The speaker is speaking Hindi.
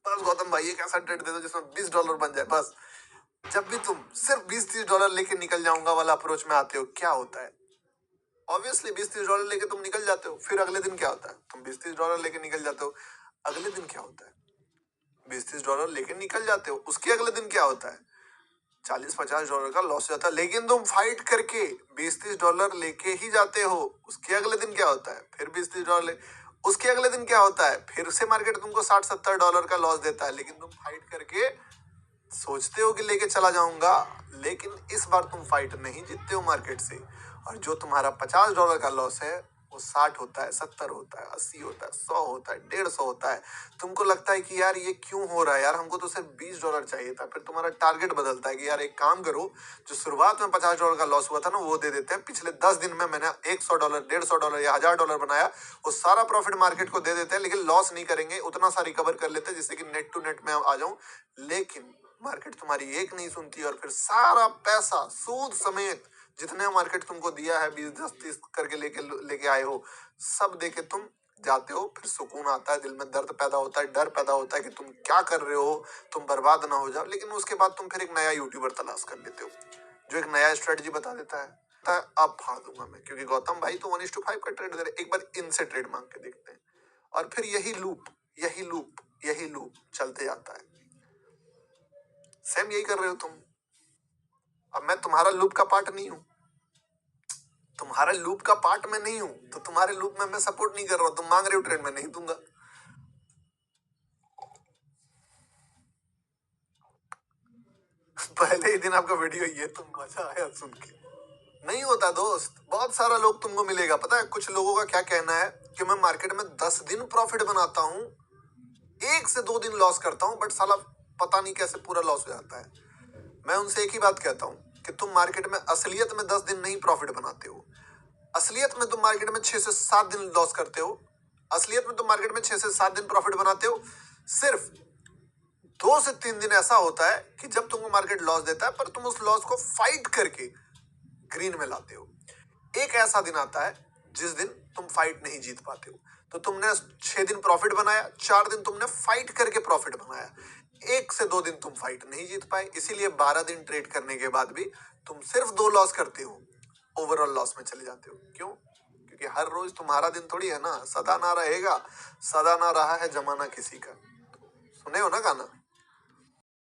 बस गौतम भाई एक ऐसा ट्रेड दे दो जिसमें $20 बन जाए बस। जब भी तुम सिर्फ $20-30 लेके निकल जाऊंगा वाला अप्रोच में आते हो, क्या होता है? ऑब्वियसली $20-30 लेके तुम निकल जाते हो, फिर अगले दिन क्या होता है? तुम $20-30 लेके निकल जाते हो, अगले दिन क्या होता है? $20-30 लेके निकल जाते हो, उसके अगले दिन क्या होता है? $40-50 का लॉस हो जाता है। लेकिन तुम फाइट करके $20-30 लेके ही जाते हो, उसके अगले दिन क्या होता है? फिर $20-30 उसके अगले दिन क्या होता है? फिर से मार्केट तुमको $60-70 का लॉस देता है, लेकिन तुम फाइट करके सोचते हो कि लेके चला जाऊंगा, लेकिन इस बार तुम फाइट नहीं जीतते हो मार्केट से, और जो तुम्हारा $50 का लॉस है वो 60 होता है, 70 होता है, 80 होता है, 100 होता है, 150 होता है। तुमको लगता है कि यार ये क्यों हो रहा है यार, हमको तो सिर्फ $20 चाहिए था। फिर तुम्हारा टारगेट बदलता है कि यार एक काम करो, जो शुरुआत में $50 का लॉस हुआ था ना वो दे देते हैं, पिछले 10 दिन में मैंने $100, $150 या $1000 बनाया, वो सारा प्रॉफिट मार्केट को दे देते हैं, लेकिन लॉस नहीं करेंगे, उतना सा रिकवर कर लेते हैं जिससे कि नेट टू नेट में आ जाऊं। लेकिन मार्केट तुम्हारी एक नहीं सुनती, और फिर सारा पैसा सूद समेत जितने मार्केट तुमको दिया है, 20-10-30 करके लेके आए हो, सब देके तुम जाते हो। फिर सुकून आता है, दिल में दर्द पैदा होता है, डर पैदा होता है कि तुम क्या कर रहे हो, तुम बर्बाद ना हो जाओ। लेकिन उसके बाद तुम फिर एक नया यूट्यूबर तलाश कर लेते हो जो एक नया स्ट्रेटजी बता देता है, अब फाड़ दूंगा मैं, क्योंकि गौतम भाई तो 1:5 का ट्रेड दे रहे, एक बार इनसे ट्रेड मांग के देखते हैं। और फिर यही लूप चलते जाता है। सेम यही कर रहे हो तुम। अब मैं तुम्हारा लूप का पार्ट नहीं हूं, तुम्हारे लूप का पार्ट में नहीं हूं, तो तुम्हारे लूप में मैं सपोर्ट नहीं कर रहा हूं। तुम मांग रहे हो ट्रेड, में नहीं दूंगा। पहले ही दिन आपका वीडियो ये, तुम मजा आया सुन के। नहीं होता दोस्त, बहुत सारा लोग तुमको मिलेगा। पता है कुछ लोगों का क्या कहना है कि मैं मार्केट में 10 दिन प्रॉफिट बनाता हूं, 1 से 2 दिन लॉस करता हूं, बट साला पता नहीं कैसे पूरा लॉस हो जाता है। मैं उनसे एक ही बात कहता हूं कि तुम मार्केट में असलियत में 10 दिन नहीं प्रॉफिट बनाते हो, असलियत में तुम मार्केट में 6 से 7 दिन लॉस करते हो, असलियत में तुम मार्केट में 6 से 7 दिन प्रॉफिट बनाते हो। सिर्फ 2 से 3 दिन ऐसा होता है कि जब तुमको मार्केट लॉस देता है, पर तुम उस लॉस को फाइट करके ग्रीन में लाते हो। एक ऐसा दिन आता है जिस दिन तुम फाइट नहीं जीत पाते हो, तो तुमने 6 दिन प्रॉफिट बनाया, 4 दिन तुमने फाइट करके प्रॉफिट बनाया, 1 से 2 दिन तुम फाइट नहीं जीत पाए, इसीलिए 12 दिन ट्रेड करने के बाद भी तुम सिर्फ 2 लॉस करते हो, ओवरऑल लॉस में चले जाते हो। क्यों? क्योंकि हर रोज तुम्हारा दिन थोड़ी है ना, सदा ना रहेगा, सदा ना रहा है जमाना किसी का। सुने हो ना गाना?